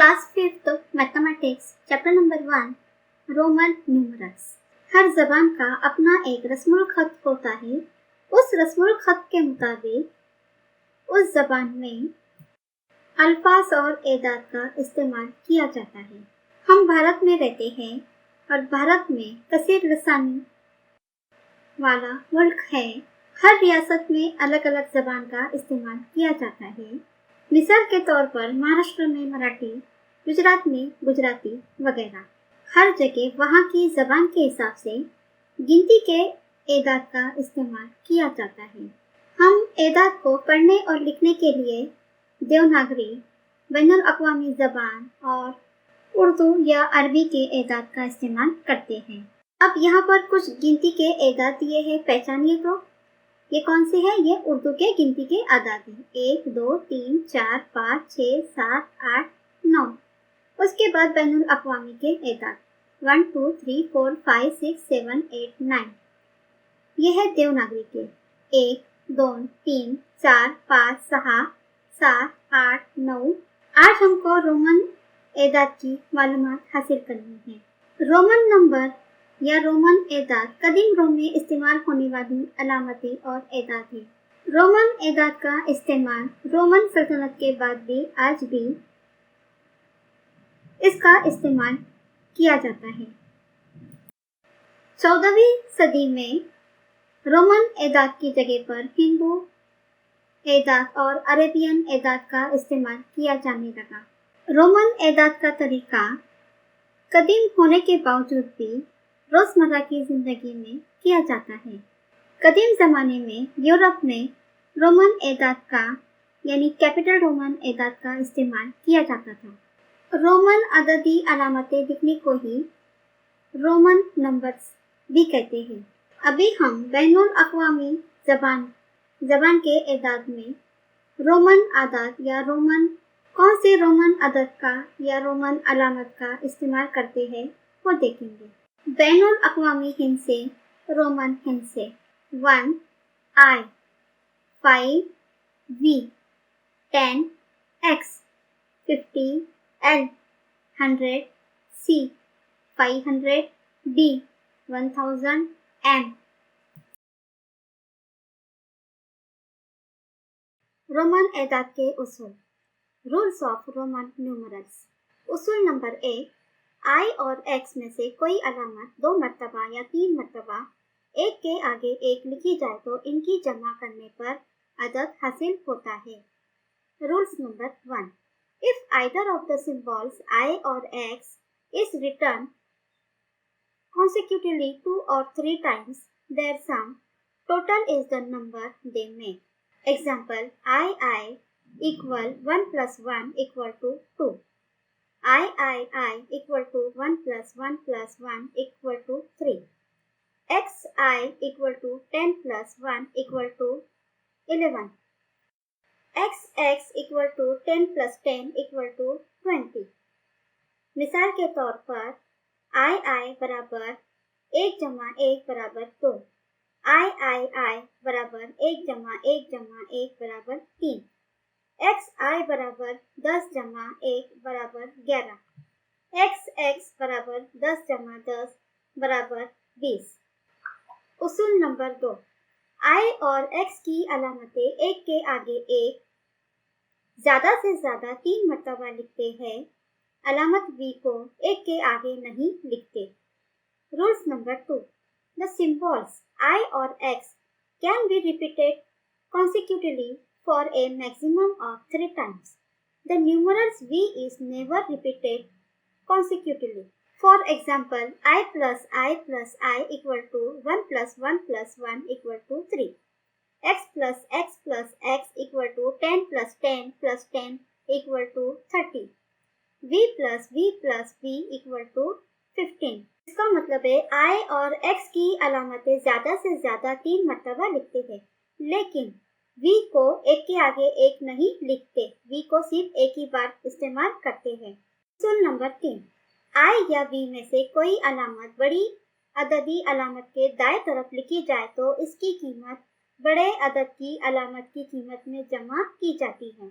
Class 5th mathematics chapter number 1 Roman numerals. हर जबान का अपना एक रस्मुल खत होता है। उस रस्मुल खत के मुताबिक उस जबान में अल्फाज और एदाद का इस्तेमाल किया जाता है। हम भारत में रहते हैं और भारत में कसीर लसानी वाला मुल्क है। हर रियासत में अलग अलग जबान का इस्तेमाल किया जाता है। मिसाल के तौर पर महाराष्ट्र में मराठी, गुजरात में गुजराती वगैरह। हर जगह वहाँ की जबान के हिसाब से गिनती के एदाद का इस्तेमाल किया जाता है। हम एदाद को पढ़ने और लिखने के लिए देवनागरी, बैनुल अक़वामी जबान और उर्दू या अरबी के एदाद का इस्तेमाल करते हैं। अब यहाँ पर कुछ गिनती के एदाद दिए हैं, पहचानिए तो ये कौन से हैं? ये उर्दू के गिनती के आदाद हैं। 1, 2, 3, 4, 5, 6, 7, 8, 9। उसके बाद बैनुल अक़वामी के एदाद 1, 2, 3, 4, 5, 6, 7, 8, 9। ये है देवनागरी के 1, 2, 3, 4, 5, 6, 7, 8, 9। आज हमको रोमन एदाद की मालूमात हासिल करनी है। रोमन नंबर या रोमन एदाद कदीम रोम में इस्तेमाल होने वाली अलामतें और एदाद है। रोमन एदाद का इस्तेमाल रोमन सल्तनत के बाद भी आज भी इसका इस्तेमाल किया जाता है। 14वीं सदी में रोमन एदाद की जगह पर हिंदू एदाद और अरेबियन एदाद का इस्तेमाल किया जाने लगा। रोमन एदाद का तरीका कदीम होने के बावजूद भी रोजमर्रा की जिंदगी में किया जाता है। कदीम जमाने में यूरोप में रोमन एदाद का यानी कैपिटल रोमन एदाद का इस्तेमाल किया जाता था। रोमन अददी अलामतें लिखने को ही रोमन नंबर्स भी कहते हैं। अभी हम बैनुल अक़वामी जबान के एदाद में रोमन आदाद या रोमन कौन से रोमन अदद का या रोमन अलामत का इस्तेमाल करते हैं वो देखेंगे। बैनुल अक़वामी हिंद से रोमन हिंद से 1 I, 5 V, 10 X, 50 L, 100 C, 500 D, 1000 M। Roman एदाद के उसूल, रूल्स ऑफ रोमन न्यूमरल्स। उसूल नंबर 1, I और X में से कोई अलामत 2 मरतबा या 3 मरतबा एक के आगे एक लिखी जाए तो इनकी जमा करने पर अदद हासिल होता है। Rules number 1, if either of the symbols I और X is written consecutively 2 or 3 times, their sum total is the number they make. Example, I equal 1 plus 1 equal to 2. I equal to 1 plus 1 plus 1 equal to 3. Xi equal to 10 plus 1 equal to 11. Xx equal to 10 plus 10 equal to 20. मिसाल के तौर पर I बराबर 1 जमा 1 बराबर 2, I बराबर 1 जमा 1 जमा 1 बराबर 3, xi बराबर 10 जमा 1 बराबर 11, xx बराबर 10 जमा 10 बराबर 20। उसूल नंबर 2, I और X की अलामतें एक के आगे एक ज़्यादा से ज़्यादा 3 मरतबा लिखते हैं। अलामत V को एक के आगे नहीं लिखते। Rules number 2, the symbols I और X can be repeated consecutively for a maximum of 3 times. The numerals V is never repeated consecutively. For example, I plus I equal to 1 plus 1 plus 1 equal to 3. X plus X equal to 10 plus 10 plus 10 equal to 30. V plus V equal to 15. इसका मतलब है I और X की अलामतें ज़्यादा से ज़्यादा 3 मरतबा लिखते हैं, लेकिन V को एक के आगे एक नहीं लिखते। V को सिर्फ एक ही बार इस्तेमाल करते हैं। उसूल नंबर 3, I या V में से कोई अलामत बड़ी अददी अलामत के दाएं तरफ लिखी जाए तो इसकी कीमत बड़े अदद की अलामत की कीमत में जमा की जाती है।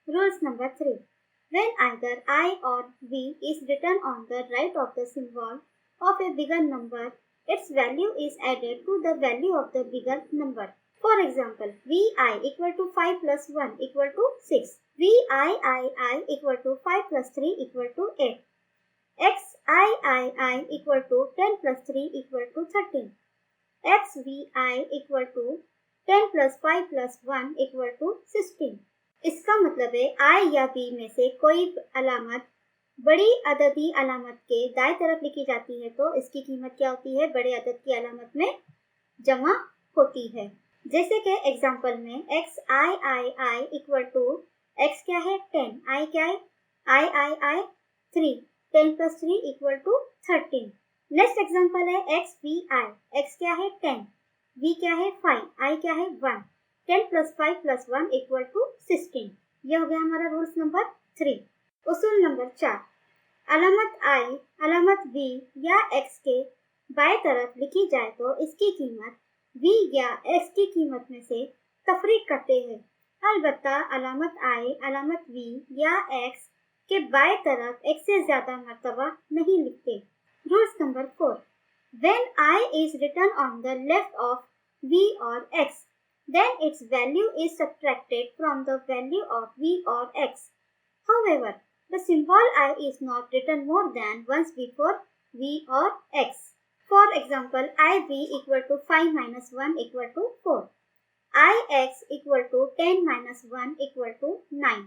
Rules number 3, When either I or V is written on the right of the symbol of a bigger number, its value is added to the value of the bigger number. For example, Vi equal to 5 plus 1 equal to 6. VII equal to 5 plus 3 equal to 8. XII equal to 10 plus 3 equal to 13. XVI equal to 10 plus 5 plus 1 equal to 16. इसका मतलब है I या B में से कोई अलामत बड़ी अददी अलामत के दाएं तरफ लिखी जाती है तो इसकी कीमत क्या होती है? बड़े अदद की अलामत में जमा होती है। जैसे कि एग्जाम्पल में XII इक्वल टू X क्या है? 10, I क्या है? I 3, 10 plus 3 equal to 13। Next example है XVI, X क्या है? 10, V क्या है? 5, I क्या है? 1, 10 plus 5 plus 1 इक्वल टू 16। यह हो गया हमारा रूल्स नंबर 3। उसूल नंबर 4, अलामत I अलामत V या X के बाएं तरफ लिखी जाए तो इसकी कीमत V या X की कीमत में से तफरीक करते हैं। अलबत्ता अलामत I अलामत V या X के बाएं तरफ X से ज्यादा मर्तबा नहीं लिखते। Rules number 4, when I is written on the left of V or X, then its value is subtracted from the value of V or X. However, the symbol I is not written more than once before V or X. For example, IV equal to 5 minus 1 equal to 4. IX equal to 10 minus 1 equal to 9.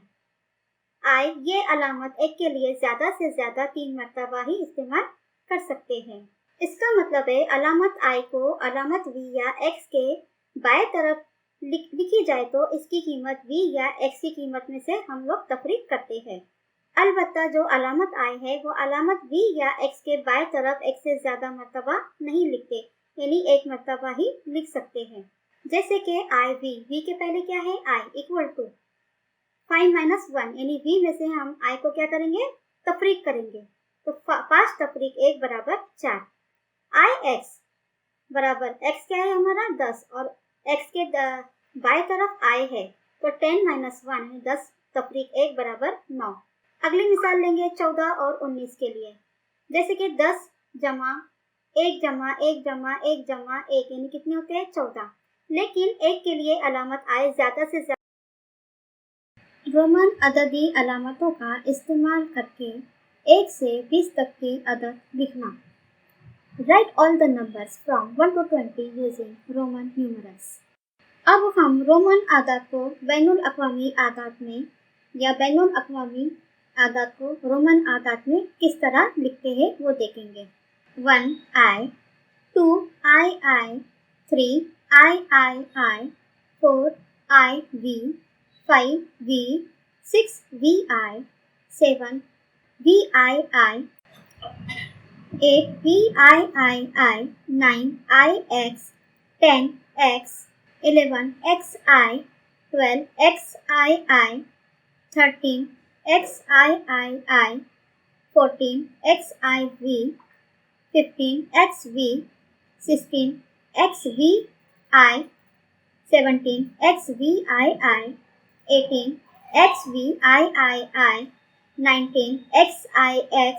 I ये अलामत एक के लिए ज्यादा से ज्यादा 3 मरतबा ही इस्तेमाल कर सकते हैं। इसका मतलब है अलामत I को अलामत V या X के बाएं तरफ लिखी जाए तो इसकी कीमत V या X की कीमत में से हम लोग तफरीक करते हैं। अलबत्ता जो अलामत I है वो अलामत V या X के बाएं तरफ X से ज्यादा मरतबा नहीं लिखते, यानी एक मरतबा ही लिख सकते हैं। जैसे कि V के पहले क्या है? I इक्वल टू 5 माइनस 1, यानी V में से हम I को क्या करेंगे? तफरीक करेंगे। तो 5 तफरीक 1 बराबर 4। IX बराबर X क्या है हमारा? 10 और X के बाएं तरफ I है तो 10 माइनस 1 है 10 तफरीक 1 बराबर 9। अगली मिसाल लेंगे 14 और 19 के लिए। जैसे कि 10 जमा 1 जमा 1 जमा 1 जमा 1 यानी कितने होते हैं? 14। लेकिन एक के लिए अलामत I ज्यादा से ज्यादा रोमन अददी अलामतों का इस्तेमाल करके 1 से 20 तक की अदद लिखना। Right all the numbers from 1 to 20 using Roman numerals. अब हम रोमन आदात को बैनुल अक़वामी आदात में या बैनुल अक़वामी आदात को रोमन आदात में किस तरह लिखते हैं वो देखेंगे। 1 I, 2 I, 3 I, 4 IV, 5 V, 6 VI, 7 VII, 8 VII, 9 IX, 10 X, 11 XI, 12 XII, 13 XII, 14 XIV, 15 XV, 16 XVI, 17 XVI, 18 XVI, 19 XIX,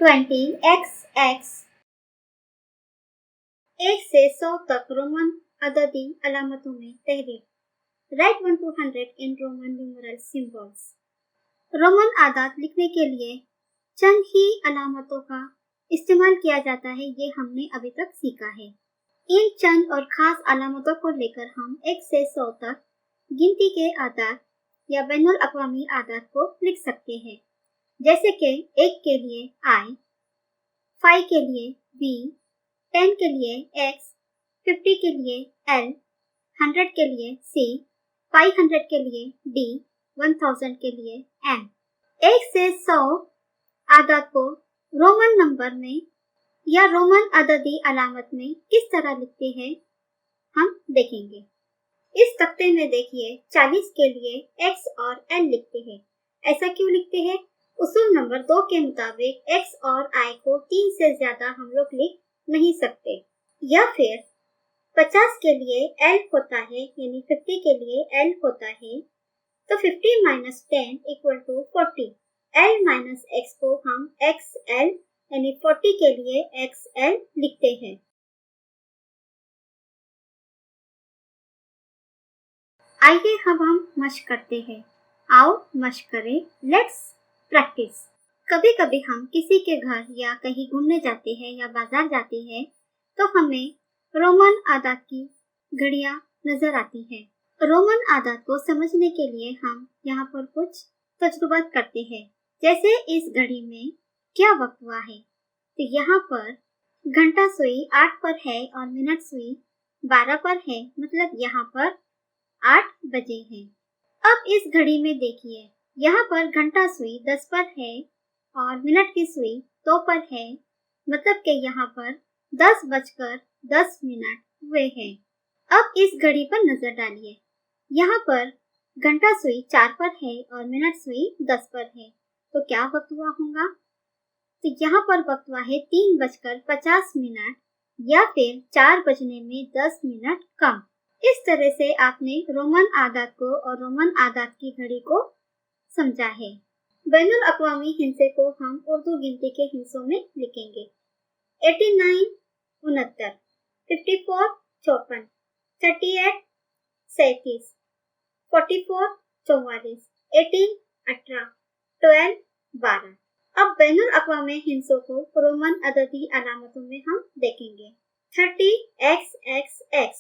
20 XX। 1 से 100 तक रोमन अददी अलामतों में तहरीर। Write 1 to 100 in Roman numeral symbols. Roman आदात लिखने के लिए चंद ही अलामतों का इस्तेमाल किया जाता है, ये हमने अभी तक सीखा है। इन चंद और खास अलामतों को लेकर हम 1 से 100 तक गिनती के आदात या बैनुल अक़वामी आदात को लिख सकते हैं। जैसे कि 1 के लिए I, 5 के लिए B, 10 के लिए X, 50 के लिए L, 100 के लिए C, 500 के लिए D, 1000 के लिए M। 1 से 100 आदात को रोमन नंबर में या रोमन अददी अलामत में किस तरह लिखते हैं हम देखेंगे। इस तख्ते में देखिए 40 के लिए X और L लिखते हैं। ऐसा क्यों लिखते हैं? उसूल नंबर 2 के मुताबिक X और I को 3 से ज्यादा हम लोग लिख नहीं सकते। या फिर 50 के लिए L होता है, यानी 50 के लिए L होता है तो 50 minus 10 equal to 40। L minus x को हम XL यानी 40 के लिए XL लिखते हैं। आइए अब हम मशक करते हैं। आओ मशक करें। Let's practice. कभी कभी हम किसी के घर या कहीं घूमने जाते हैं या बाजार जाते हैं तो हमें रोमन आदात की घड़ियां नजर आती हैं। रोमन आदात को समझने के लिए हम यहाँ पर कुछ तजुर्बात करते हैं। जैसे इस घड़ी में क्या वक्त हुआ है, तो यहाँ पर घंटा सुई 8 पर है और मिनट सुई 12 पर है, मतलब यहाँ पर 8 बजे हैं। अब इस घड़ी में देखिए, यहाँ पर घंटा सुई 10 पर है और मिनट की सुई 2 पर है, मतलब कि यहाँ पर 10:10 हुए हैं। अब इस घड़ी पर नजर डालिए, यहाँ पर घंटा सुई 4 पर है और मिनट सुई 10 पर है, तो क्या वक्त हुआ होगा? तो यहाँ पर वक्त हुआ है 3:50 या फिर 4 बजने में 10 मिनट कम। इस तरह से आपने रोमन आदात को और रोमन आदात की घड़ी को समझा है। बैनुल अक़वामी हिंसे को हम उर्दू गिनती के हिस्सों में लिखेंगे। 89 69, 54 54, 38 37, 44 44, 18 18, 12 12। अब बैनुल अक़वामी हिंसों को रोमन अददी अलामतों में हम देखेंगे। 30XXX,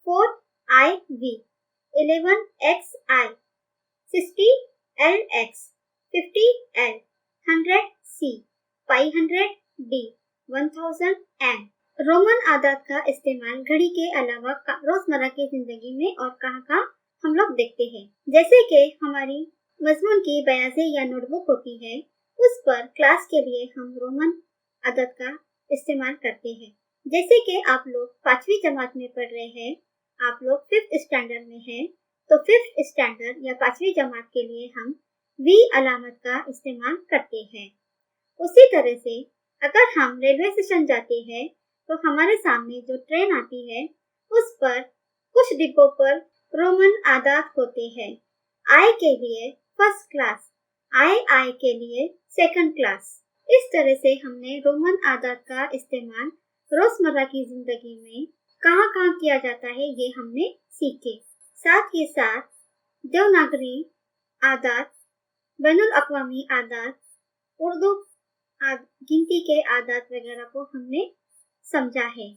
4IV, 11XI, 60LX, 50L, 100C, 500D, 1000M। Roman आदात का इस्तेमाल घड़ी के अलावा रोजमर्रा की जिंदगी में और कहाँ हम लोग देखते हैं। जैसे कि हमारी मजमून की बयाज़े या नोटबुक होती है, उस पर क्लास के लिए हम रोमन आदात का इस्तेमाल करते हैं। जैसे कि आप लोग 5वीं जमात में पढ़ रहे हैं, आप लोग 5th स्टैंडर्ड में हैं, तो 5th स्टैंडर्ड या 5वीं जमात के लिए हम V अलामत का इस्तेमाल करते हैं। उसी तरह से अगर हम रेलवे स्टेशन जाते हैं तो हमारे सामने जो ट्रेन आती है उस पर कुछ डिब्बों पर रोमन आदात होते हैं। I के लिए फर्स्ट क्लास, II के लिए सेकंड क्लास। इस तरह से हमने रोमन आदात का इस्तेमाल रोजमर्रा की जिंदगी में कहाँ किया जाता है ये हमने सीखे। साथ ही साथ देवनागरी आदात, बैनुल अक़वामी आदात, उर्दू गिनती के आदात वगैरह को हमने समझा है।